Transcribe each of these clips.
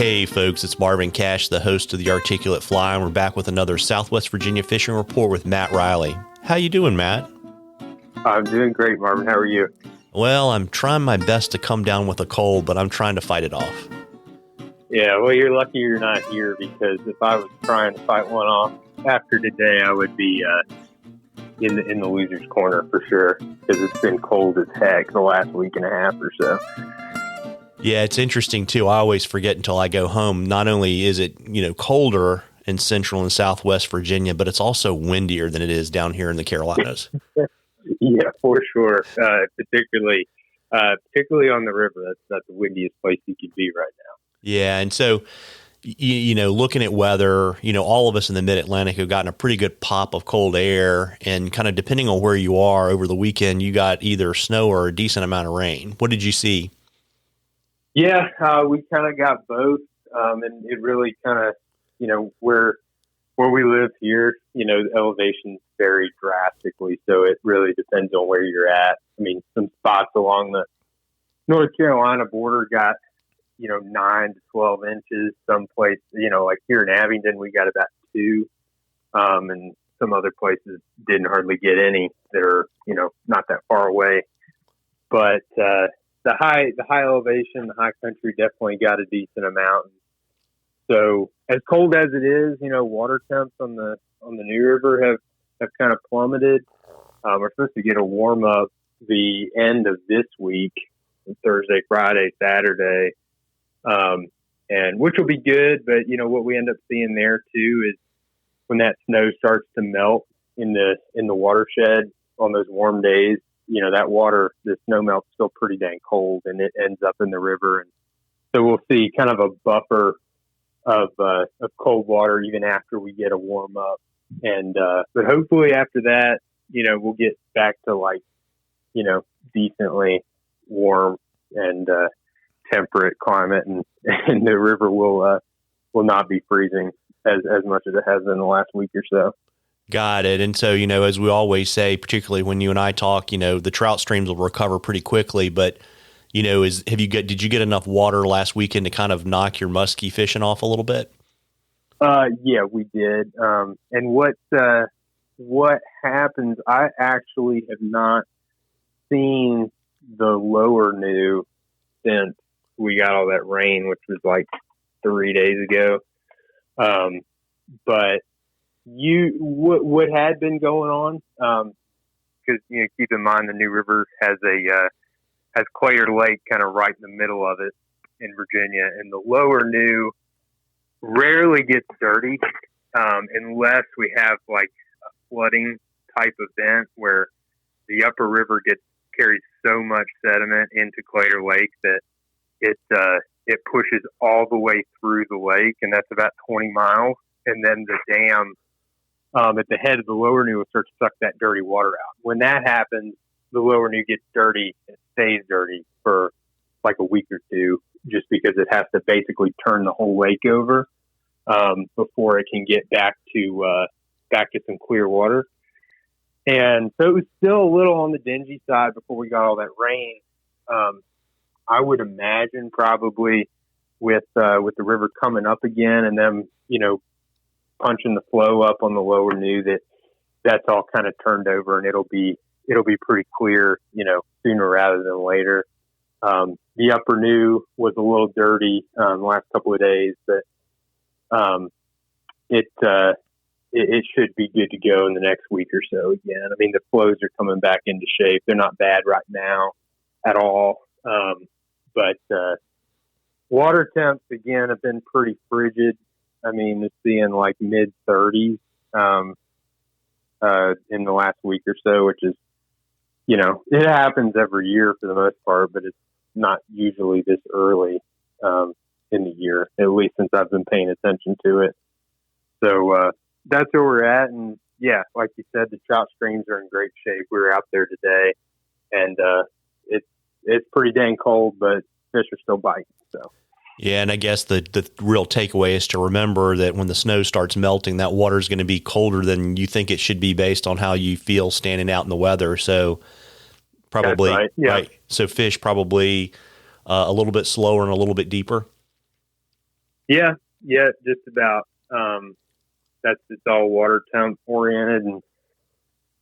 Hey folks, it's Marvin Cash, the host of The Articulate Fly, and we're back with another Southwest Virginia fishing report with Matt Reilly. How you doing, Matt? I'm doing great, Marvin. How are you? Well, I'm trying my best to come down with a cold, but I'm trying to fight it off. Yeah, well, you're lucky you're not here, because if I was trying to fight one off after today, I would be in the loser's corner for sure, because it's been cold as heck the last week and a half or so. Yeah, it's interesting too. I always forget until I go home. Not only is it, colder in central and southwest Virginia, but it's also windier than it is down here in the Carolinas. Yeah, for sure. Particularly on the river. That's the windiest place you could be right now. Yeah, and so, looking at weather, all of us in the Mid-Atlantic have gotten a pretty good pop of cold air, and kind of depending on where you are over the weekend, you got either snow or a decent amount of rain. What did you see? Yeah, we kind of got both, and it really kind of, where we live here, the elevations vary drastically, so it really depends on where you're at. I mean, some spots along the North Carolina border got, 9 to 12 inches. Some places, like here in Abingdon, we got about 2, and some other places didn't hardly get any that are, not that far away. But the high elevation, the high country definitely got a decent amount. So as cold as it is, water temps on the New River have kind of plummeted. We're supposed to get a warm up the end of this week, Thursday, Friday, Saturday, and which will be good. But what we end up seeing there too is when that snow starts to melt in the watershed on those warm days, that water, the snow melt's still pretty dang cold, and it ends up in the river. And so we'll see kind of a buffer of cold water even after we get a warm up. And, but hopefully after that, we'll get back to decently warm and, temperate climate, and the river will not be freezing as much as it has in the last week or so. Got it. And so, as we always say, particularly when you and I talk, the trout streams will recover pretty quickly. But, did you get enough water last weekend to kind of knock your muskie fishing off a little bit? Yeah, we did. And what happens? I actually have not seen the lower new since we got all that rain, which was like 3 days ago. But what had been going on, because keep in mind the New River has Claytor Lake kind of right in the middle of it in Virginia, and the lower New rarely gets dirty unless we have like a flooding type event where the upper river carries so much sediment into Claytor Lake that it pushes all the way through the lake, and that's about 20 miles, and then the dam at the head of the lower New will start to suck that dirty water out. When that happens, the lower New gets dirty and stays dirty for like a week or two, just because it has to basically turn the whole lake over before it can get back to some clear water. And so it was still a little on the dingy side before we got all that rain. I would imagine probably with the river coming up again and them, punching the flow up on the lower New, that's all kind of turned over, and it'll be pretty clear, sooner rather than later. The upper New was a little dirty the last couple of days, but it should be good to go in the next week or so again. I mean, the flows are coming back into shape. They're not bad right now at all. But water temps again have been pretty frigid. I mean, it's being like mid 30s in the last week or so, which is, it happens every year for the most part, but it's not usually this early in the year, at least since I've been paying attention to it. So that's where we're at. And yeah, like you said, the trout streams are in great shape. We were out there today, and it's pretty dang cold, but fish are still biting. So. Yeah, and I guess the real takeaway is to remember that when the snow starts melting, that water is going to be colder than you think it should be based on how you feel standing out in the weather. So probably, right. Yeah. Right. So fish probably a little bit slower and a little bit deeper. Yeah, yeah, just about. It's all water temp oriented,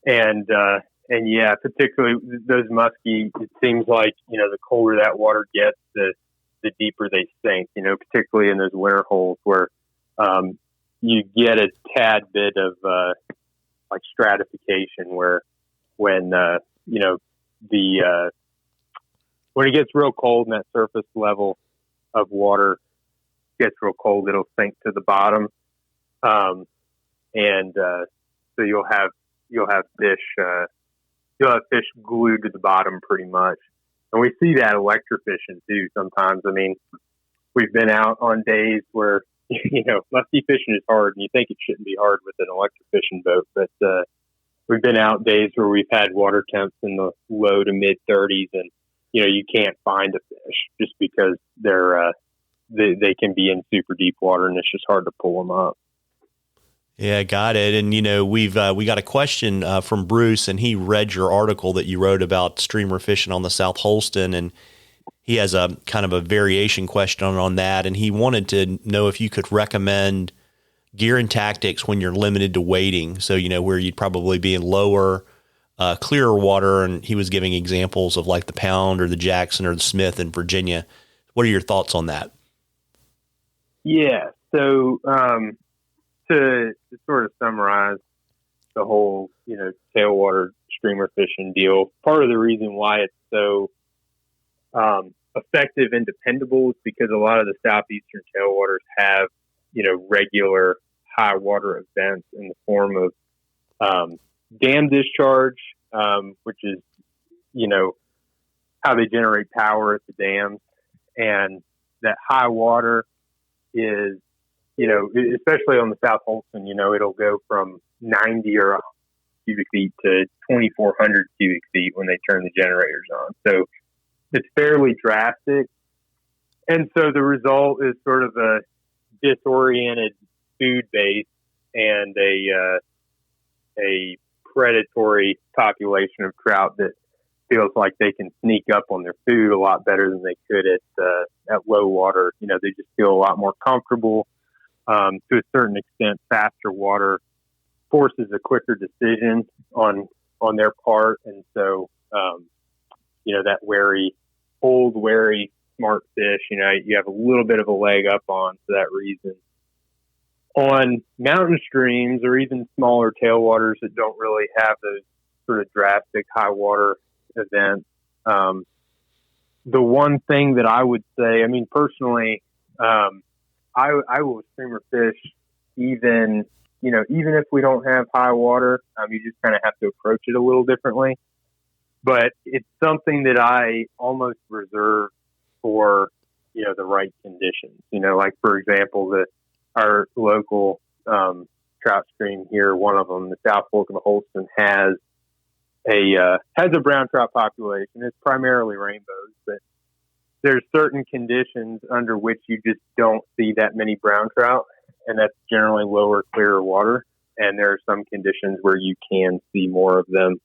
and yeah, particularly those muskie. It seems like the colder that water gets, the deeper they sink. Particularly in those winter holes where you get a tad bit of like stratification, where when the when it gets real cold and that surface level of water gets real cold, it'll sink to the bottom, and so you'll have fish glued to the bottom pretty much. And we see that electrofishing too sometimes. I mean, we've been out on days where musky fishing is hard, and you think it shouldn't be hard with an electrofishing boat, but we've been out days where we've had water temps in the low to mid 30s, and you can't find a fish just because they can be in super deep water, and it's just hard to pull them up. Yeah, got it. And we got a question from Bruce, and he read your article that you wrote about streamer fishing on the South Holston, and he has a kind of a variation question on that, and he wanted to know if you could recommend gear and tactics when you're limited to wading. So where you'd probably be in lower, clearer water, and he was giving examples of like the Pound or the Jackson or the Smith in Virginia. What are your thoughts on that? Yeah. So to sort of summarize the whole, tailwater streamer fishing deal, part of the reason why it's so effective and dependable is because a lot of the southeastern tailwaters have, regular high water events in the form of dam discharge, which is, how they generate power at the dams. And that high water is, especially on the South Holston, it'll go from 90 or 100 cubic feet to 2,400 cubic feet when they turn the generators on. So it's fairly drastic. And so the result is sort of a disoriented food base and a predatory population of trout that feels like they can sneak up on their food a lot better than they could at low water. They just feel a lot more comfortable. To a certain extent, faster water forces a quicker decision on their part. And so, that wary, smart fish, you have a little bit of a leg up on for that reason. On mountain streams or even smaller tailwaters that don't really have those sort of drastic high water events, the one thing that I would say, personally, I will streamer fish even if we don't have high water. You just kind of have to approach it a little differently. But it's something that I almost reserve for, the right conditions. Like, for example, our local trout stream here, one of them, the South Fork of the Holston, has a brown trout population. It's primarily rainbows, but there's certain conditions under which you just don't see that many brown trout, and that's generally lower, clearer water. And there are some conditions where you can see more of them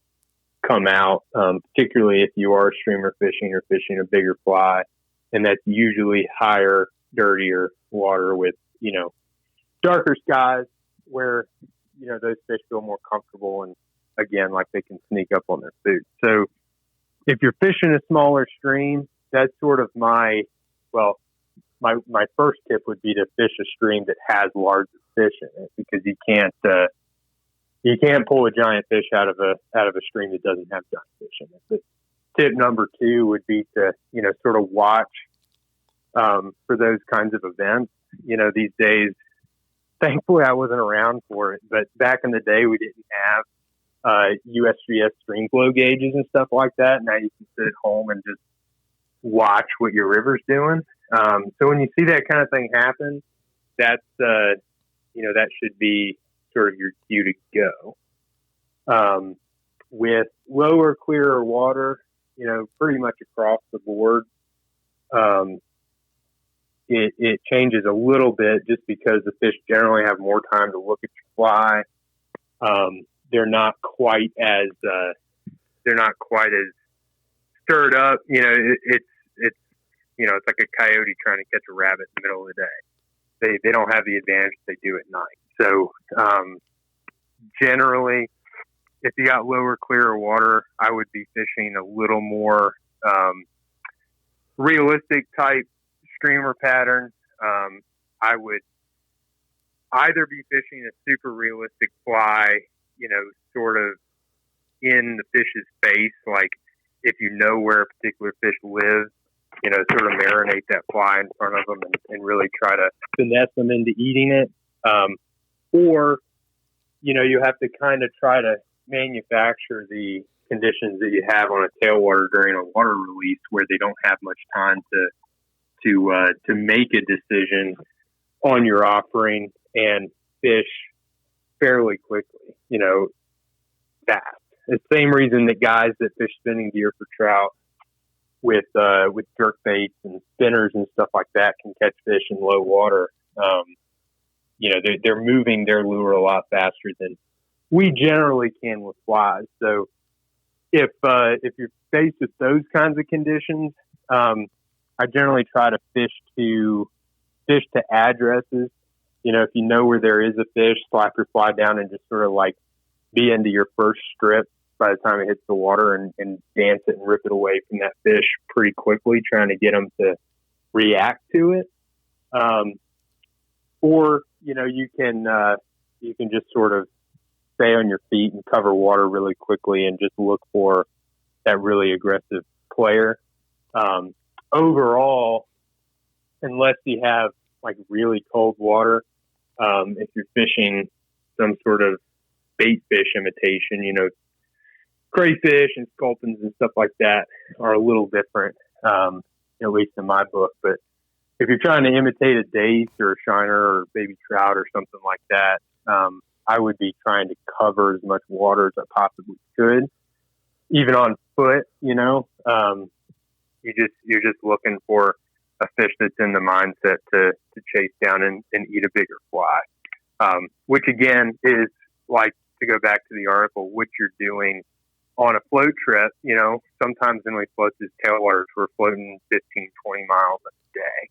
come out, particularly if you are streamer fishing or fishing a bigger fly, and that's usually higher, dirtier water with, darker skies where, those fish feel more comfortable and, again, like they can sneak up on their food. So if you're fishing a smaller stream, that's sort of my first tip would be to fish a stream that has larger fish in it, because you can't pull a giant fish out of a stream that doesn't have giant fish in it. But tip number 2 would be to, sort of watch for those kinds of events. These days, thankfully I wasn't around for it, but back in the day we didn't have USGS stream flow gauges and stuff like that. Now you can sit at home and just watch what your river's doing. So when you see that kind of thing happen, that's that should be sort of your cue to go. With lower, clearer water, pretty much across the board, it changes a little bit just because the fish generally have more time to look at your fly. They're not quite as stirred up. It's like a coyote trying to catch a rabbit in the middle of the day. they don't have the advantage they do at night. So generally, if you got lower, clearer water, I would be fishing a little more realistic type streamer pattern. I would either be fishing a super realistic fly, sort of in the fish's face, like if you know where a particular fish lives, sort of marinate that fly in front of them and really try to finesse them into eating it. Or, you have to kind of try to manufacture the conditions that you have on a tailwater during a water release where they don't have much time to make a decision on your offering and fish fairly quickly, fast. It's the same reason that guys that fish spinning gear for trout with jerk baits and spinners and stuff like that can catch fish in low water. They're moving their lure a lot faster than we generally can with flies. So if you're faced with those kinds of conditions, I generally try to fish to addresses. If you know where there is a fish, slap your fly down and just sort of like be into your first strip by the time it hits the water and dance it and rip it away from that fish pretty quickly, trying to get them to react to it. Or, you can just sort of stay on your feet and cover water really quickly and just look for that really aggressive player. Overall, unless you have like really cold water, if you're fishing some sort of bait fish imitation, crayfish and sculpins and stuff like that are a little different, at least in my book. But if you're trying to imitate a dace or a shiner or baby trout or something like that, I would be trying to cover as much water as I possibly could, even on foot. You're just looking for a fish that's in the mindset to chase down and eat a bigger fly, which again is like, to go back to the article, what you're doing on a float trip. Sometimes when we float these tailwaters, we're floating 15, 20 miles a day,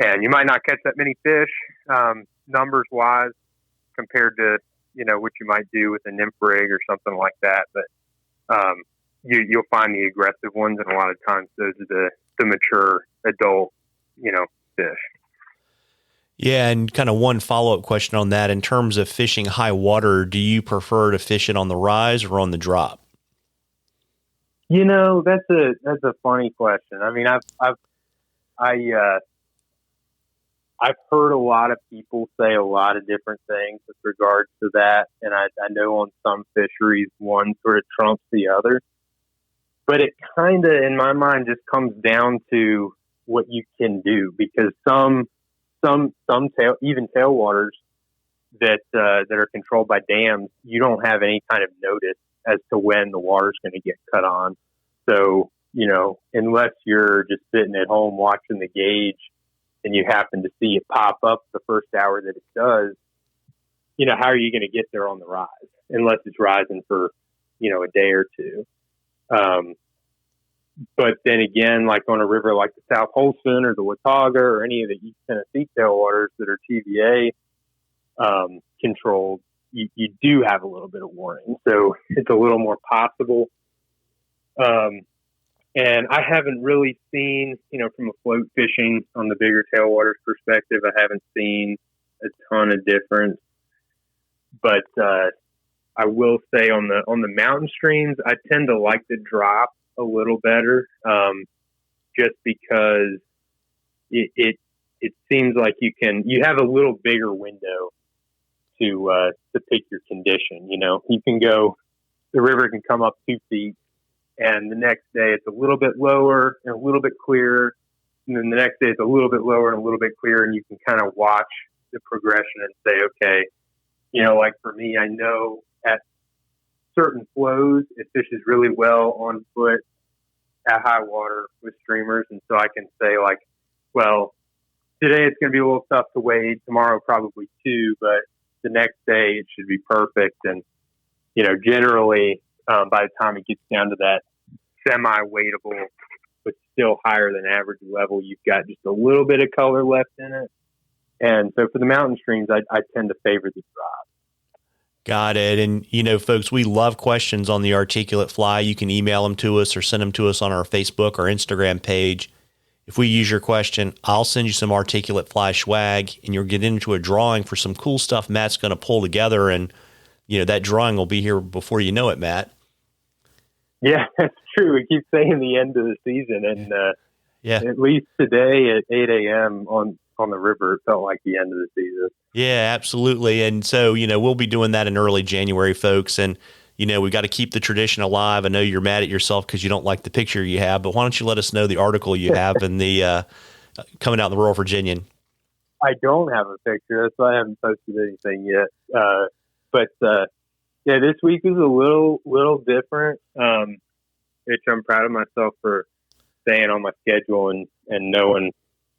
and you might not catch that many fish, numbers wise, compared to, what you might do with a nymph rig or something like that. But, you'll find the aggressive ones, and a lot of times those are the mature adult, fish. Yeah, and kind of one follow-up question on that. In terms of fishing high water, do you prefer to fish it on the rise or on the drop? That's a funny question. I mean, I've heard a lot of people say a lot of different things with regards to that, and I know on some fisheries one sort of trumps the other. But it kind of, in my mind, just comes down to what you can do, because some tailwaters that are controlled by dams, you don't have any kind of notice as to when the water's going to get cut on. So, unless you're just sitting at home watching the gauge and you happen to see it pop up the first hour that it does, how are you going to get there on the rise unless it's rising for, a day or two? But then again, like on a river like the South Holston or the Watauga or any of the East Tennessee tailwaters that are TVA controlled, you do have a little bit of warning. So it's a little more possible. And I haven't really seen, from a float fishing on the bigger tailwaters perspective, I haven't seen a ton of difference. But I will say on the mountain streams, I tend to like the drop a little better, just because it seems like you have a little bigger window to pick your condition. You can go, the river can come up 2 feet, and the next day it's a little bit lower and a little bit clearer, and then the next day it's a little bit lower and a little bit clearer, and you can kind of watch the progression and say, okay, like for me, I know at certain flows it fishes really well on foot at high water with streamers, and so I can say, like, well, today it's going to be a little tough to wade, tomorrow probably too, but the next day it should be perfect. And generally by the time it gets down to that semi-wadeable but still higher than average level, you've got just a little bit of color left in it, And so for the mountain streams, I tend to favor the drive. Got it. And, folks, we love questions on the articulate fly. You can email them to us or send them to us on our Facebook or Instagram page. If we use your question, I'll send you some articulate fly swag, and you'll get into a drawing for some cool stuff Matt's going to pull together. And, that drawing will be here before you know it, Matt. Yeah, that's true. We keep saying the end of the season. And at least today at 8 a.m. on the river, it felt like the end of the season. Yeah, absolutely. And so, we'll be doing that in early January, folks. And, we've got to keep the tradition alive. I know you're mad at yourself because you don't like the picture you have, but why don't you let us know the article you have in the coming out in the Rural Virginian? I don't have a picture. That's why I haven't posted anything yet. But this week was a little different, which I'm proud of myself for staying on my schedule and knowing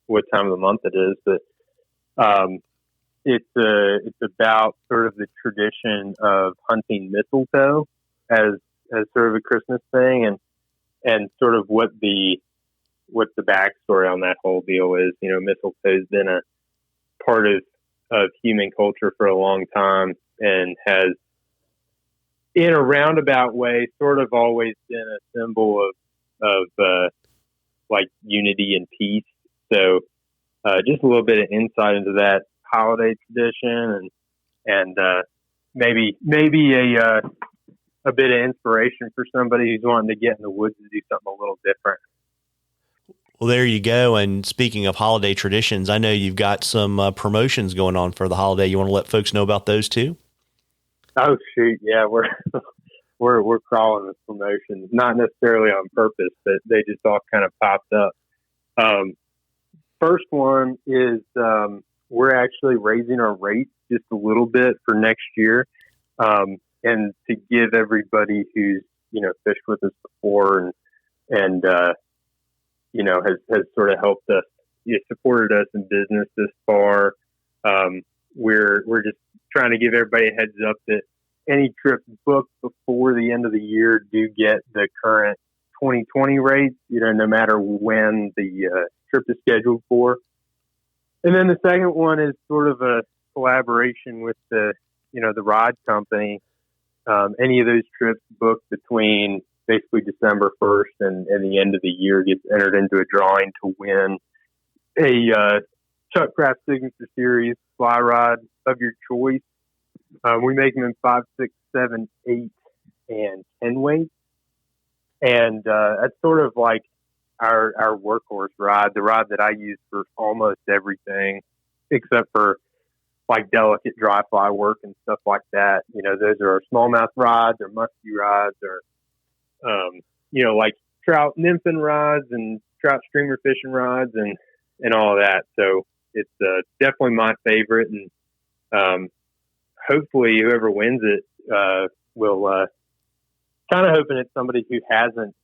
what time of the month it is. But it's about sort of the tradition of hunting mistletoe as sort of a Christmas thing, and sort of what the backstory on that whole deal is. Mistletoe's been a part of human culture for a long time, and has, in a roundabout way, sort of always been a symbol of like unity and peace. So just a little bit of insight into that holiday tradition, and maybe a bit of inspiration for somebody who's wanting to get in the woods and do something a little different. Well, there you go. And speaking of holiday traditions, I know you've got some promotions going on for the holiday. You want to let folks know about those too? Oh shoot, yeah, we're crawling with promotions, not necessarily on purpose, but they just all kind of popped up. First one is we're actually raising our rates just a little bit for next year, and to give everybody who's fished with us before and has sort of helped us, supported us in business this far. We're just trying to give everybody a heads up that any trips booked before the end of the year do get the current 2020 rates, no matter when the trip is scheduled for. And then the second one is sort of a collaboration with the rod company. Any of those trips booked between basically December 1st and the end of the year gets entered into a drawing to win a Chuck Craft Signature Series fly rod of your choice. We make them in 5, 6, 7, 8, and 10 weight. And that's sort of like our workhorse rod, the rod that I use for almost everything except for like delicate dry fly work and stuff like that. Those are our smallmouth rods or musky rods, or like trout nymphing rods and trout streamer fishing rods and all of that. So it's definitely my favorite, and hopefully whoever wins it will kind of hoping it's somebody who hasn't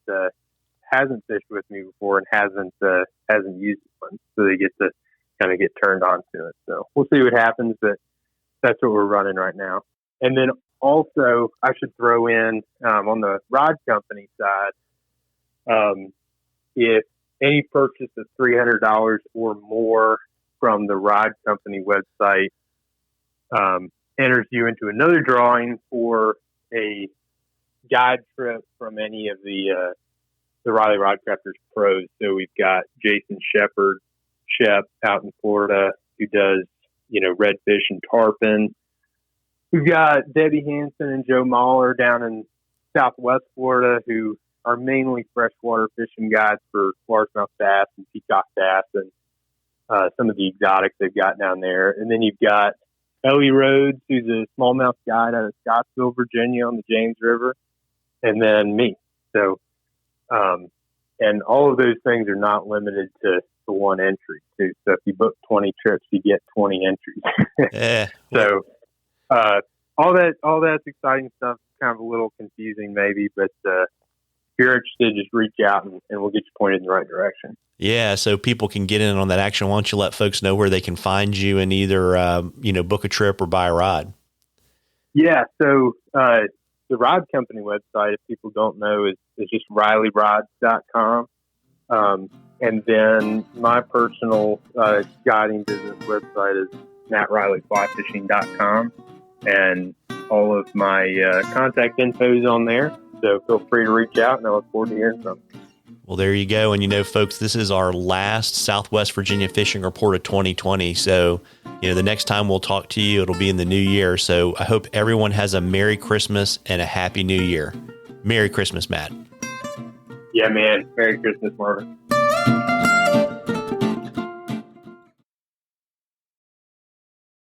fished with me before and hasn't used one, so they get to kind of get turned on to it. So we'll see what happens, but that's what we're running right now. And then also I should throw in on the rod company side, if any purchase of $300 or more from the rod company website enters you into another drawing for a guide trip from any of the Reilly Rod Crafters pros. So we've got Jason Shep out in Florida, who does, redfish and tarpon. We've got Debbie Hansen and Joe Mahler down in Southwest Florida, who are mainly freshwater fishing guides for largemouth bass and peacock bass and some of the exotics they've got down there. And then you've got Ellie Rhodes, who's a smallmouth guide out of Scottsville, Virginia on the James River, and then me. So, and all of those things are not limited to one entry too. So if you book 20 trips, you get 20 entries. Yeah. So, all that's exciting stuff. Kind of a little confusing maybe, but, if you're interested, just reach out and we'll get you pointed in the right direction. Yeah. So people can get in on that action. Why don't you let folks know where they can find you and either, book a trip or buy a rod? Yeah. So, the rod company website, if people don't know, is just ReillyRods.com. And And then my personal guiding business website is MattReillyFlyFishing.com, and all of my contact info is on there. So feel free to reach out, and I look forward to hearing from you. Well, there you go. And, folks, this is our last Southwest Virginia fishing report of 2020. So, the next time we'll talk to you, it'll be in the new year. So I hope everyone has a Merry Christmas and a Happy New Year. Merry Christmas, Matt. Yeah, man. Merry Christmas, Marvin.